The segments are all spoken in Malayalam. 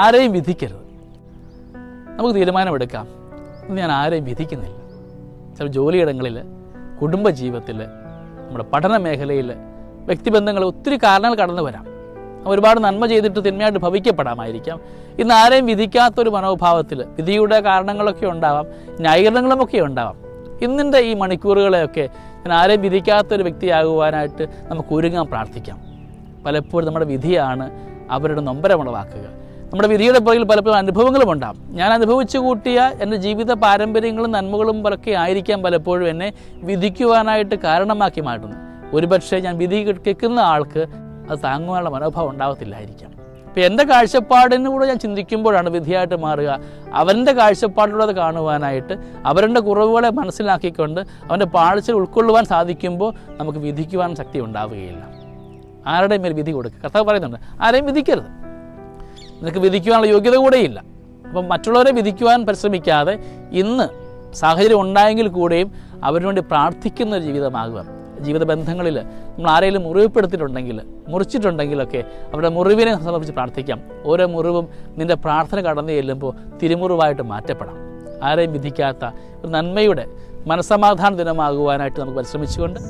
ആരെയും വിധിക്കരുത്. നമുക്ക് തീരുമാനമെടുക്കാം, ഞാൻ ആരെയും വിധിക്കുന്നില്ല. ചില ജോലിയിടങ്ങളിൽ, കുടുംബജീവിതത്തിൽ, നമ്മുടെ പഠന മേഖലയിൽ, വ്യക്തിബന്ധങ്ങൾ ഒത്തിരി കാരണങ്ങൾ കടന്നു വരാം. ഒരുപാട് നന്മ ചെയ്തിട്ട് തിന്മയായിട്ട് ഭവിക്കപ്പെടാമായിരിക്കാം. ഇന്ന് ആരെയും വിധിക്കാത്തൊരു മനോഭാവത്തിൽ വിധിയുടെ കാരണങ്ങളൊക്കെ ഉണ്ടാവാം, ന്യായീകരണങ്ങളുമൊക്കെ ഉണ്ടാവാം. ഇന്നിൻ്റെ ഈ മണിക്കൂറുകളെയൊക്കെ ഞാൻ ആരെയും വിധിക്കാത്തൊരു വ്യക്തിയാകുവാനായിട്ട് നമുക്ക് ഒരുങ്ങാൻ പ്രാർത്ഥിക്കാം. പലപ്പോഴും നമ്മുടെ വിധിയാണ് അവരുടെ നൊമ്പരമുളവാക്കുക. നമ്മുടെ വിധിയുടെ പുറകിൽ പലപ്പോഴും അനുഭവങ്ങളും ഉണ്ടാകും. ഞാൻ അനുഭവിച്ചു കൂട്ടിയ എൻ്റെ ജീവിത പാരമ്പര്യങ്ങളും നന്മകളും ഒക്കെ ആയിരിക്കാം പലപ്പോഴും എന്നെ വിധിക്കുവാനായിട്ട് കാരണമാക്കി മാറ്റുന്നത്. ഒരുപക്ഷെ ഞാൻ വിധി കേൾക്കുന്ന ആൾക്ക് അത് താങ്ങുവാനുള്ള മനോഭാവം ഉണ്ടാകത്തില്ലായിരിക്കാം. അപ്പോൾ എൻ്റെ കാഴ്ചപ്പാടിനൂടെ ഞാൻ ചിന്തിക്കുമ്പോഴാണ് വിധിയായിട്ട് മാറുക. അവൻ്റെ കാഴ്ചപ്പാടിലൂടെ അത് കാണുവാനായിട്ട്, അവരുടെ കുറവുകളെ മനസ്സിലാക്കിക്കൊണ്ട് അവൻ്റെ പാഴ്ചകൾ ഉൾക്കൊള്ളുവാൻ സാധിക്കുമ്പോൾ നമുക്ക് വിധിക്കുവാൻ ശക്തി ഉണ്ടാവുകയില്ല. ആരുടെയും മേൽ വിധി കൊടുക്കുക. കർത്താവ് പറയുന്നുണ്ട്, ആരെയും വിധിക്കരുത്. നിനക്ക് വിധിക്കുവാനുള്ള യോഗ്യത കൂടെയില്ല. അപ്പം മറ്റുള്ളവരെ വിധിക്കുവാൻ പരിശ്രമിക്കാതെ ഇന്ന് സാഹചര്യം ഉണ്ടായെങ്കിൽ കൂടെയും അവരിന് വേണ്ടി പ്രാർത്ഥിക്കുന്ന ഒരു ജീവിതമാകുക. ജീവിത ബന്ധങ്ങളിൽ നമ്മൾ ആരെങ്കിലും മുറിവുപ്പെടുത്തിയിട്ടുണ്ടെങ്കിൽ, മുറിച്ചിട്ടുണ്ടെങ്കിലൊക്കെ അവരുടെ മുറിവിനെ സമർപ്പിച്ച് പ്രാർത്ഥിക്കാം. ഓരോ മുറിവും നിൻ്റെ പ്രാർത്ഥന കടന്നു ചെല്ലുമ്പോൾ തിരുമുറിവായിട്ട് മാറ്റപ്പെടാം. ആരെയും വിധിക്കാത്ത ഒരു നന്മയുടെ മനസ്സമാധാന ദിനമാകുവാനായിട്ട് നമുക്ക് പരിശ്രമിച്ചുകൊണ്ട്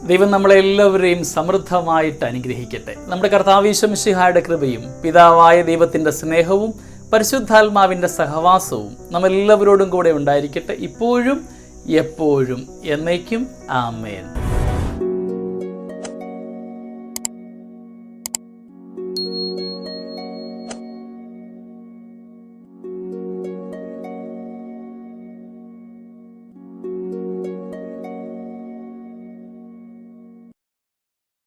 ദൈവം നമ്മളെല്ലാവരെയും സമൃദ്ധമായിട്ട് അനുഗ്രഹിക്കട്ടെ. നമ്മുടെ കർത്താവ് ഈശോ മിശിഹായുടെ കൃപയും പിതാവായ ദൈവത്തിൻ്റെ സ്നേഹവും പരിശുദ്ധാത്മാവിൻ്റെ സഹവാസവും നമ്മളെല്ലാവരോടും കൂടെ ഉണ്ടായിരിക്കട്ടെ, ഇപ്പോഴും എപ്പോഴും എന്നേക്കും. ആമേൻ.